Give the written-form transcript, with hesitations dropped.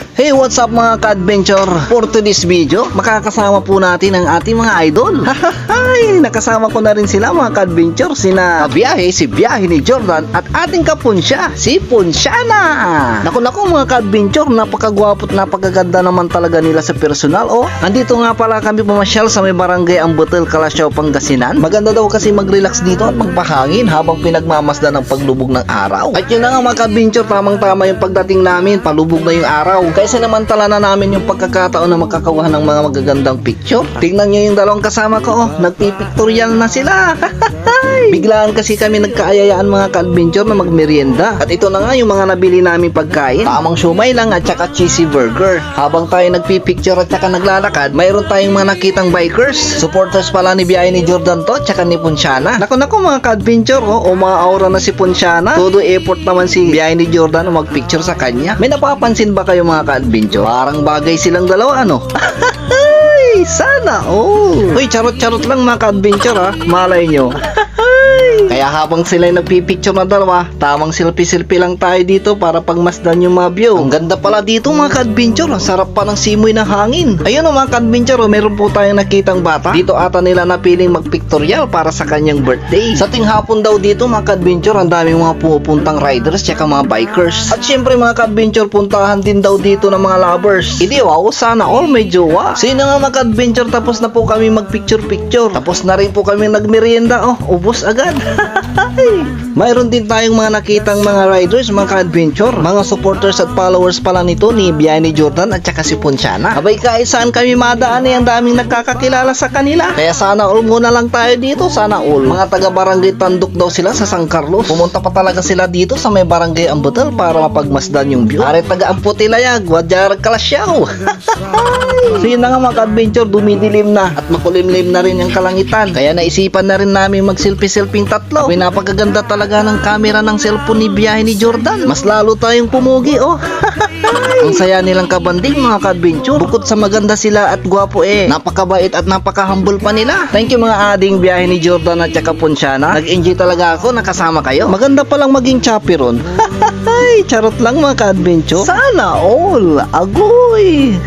Hey, what's up mga ka-adventure? For today's video, makakasama po natin ang ating mga idol. Hahahay! Nakasama ko na rin sila mga ka-adventure, sina Biyahe, si Biyahe ni Jordan at ating kapunsya, si Ponsyana. Naku mga ka-adventure, napakagwapo at napakaganda naman talaga nila sa personal. Oh, andito nga pala kami pumasyal sa may barangay Ambotel, Calasiao, Pangasinan. Maganda daw kasi mag-relax dito at magpahangin habang pinagmamasdan ng paglubog ng araw. At yun na nga mga ka-adventure, tamang-tama yung pagdating namin, palubog na yung araw. Kaysa naman tala na namin yung pagkakataon na makakakuha ng mga magagandang picture. Tingnan nyo yung dalawang kasama ko, oh, nagpipictorial na sila. Biglaan kasi kami nagkaayayaan mga ka-adventure na magmerienda. At ito na nga yung mga nabili namin pagkain. Tamang shumay lang at saka cheesy burger. Habang tayo nagpipicture at saka naglalakad, mayroon tayong mga nakitang bikers. Supporters pala ni Biyahe ni Jordan to, tsaka ni Ponsyana. Naku mga ka-adventure, oh, umaaura na si Ponsyana. Todo effort naman si Biyahe ni Jordan na magpicture sa kanya. May napapansin ba kayo mga ka-adventure? Parang bagay silang dalawa, ano? Sana uy, charot-charot lang mga ka-adventure ha. Malay nyo. Kaya habang sila nagpipicture na dalawa, tamang selfie-selfie lang tayo dito para pagmasdan yung mga view. Ang ganda pala dito mga ka-adventure. Ang sarap pa ng simoy ng hangin. Ayun mga ka-adventure, meron po tayong nakitang bata. Dito ata nila napiling magpictorial para sa kanyang birthday. Sa tinghapon daw dito mga ka-adventure, ang daming mga pupuntang riders tsaka mga bikers. At syempre mga ka-adventure, puntahan din daw dito ng mga lovers. Hindi wow, sana all may jowa. Sino nga mga ka-adventure, tapos na po kami magpicture-picture. Tapos na rin po kami nagmerienda. Oh, ubos agad. Mayroon din tayong mga nakitang mga riders, mga ka-adventure, mga supporters at followers pala nito ni Biyahe ni Jordan at saka si Ponsyana. Abay kahit saan kami madaan ang daming nagkakakilala sa kanila. Kaya sana all muna lang tayo dito, sana all. Mga taga barangay Tanduk daw sila sa San Carlos. Pumunta pa talaga sila dito sa may barangay Ambotel para mapagmasdan yung view. Are taga Ampotilayag, Wadjar, Calasiao. So yun na nga mga ka-adventure, dumidilim na at makulimlim na rin yung kalangitan. Kaya naisipan na rin namin mag-selfie-selfing tatlo. May napakaganda talaga ng camera ng cellphone ni Biyahe ni Jordan. Mas lalo tayong pumugi, oh. Ang saya nilang kabanding mga ka-adventure. Bukod sa maganda sila at gwapo napakabait at napaka-humble pa nila. Thank you mga ading Biyahe ni Jordan at saka Ponsyana. Nag-enjoy talaga ako nakasama kayo. Maganda palang maging chaperon. Charot lang mga ka-adventure. Sana all. Agoy.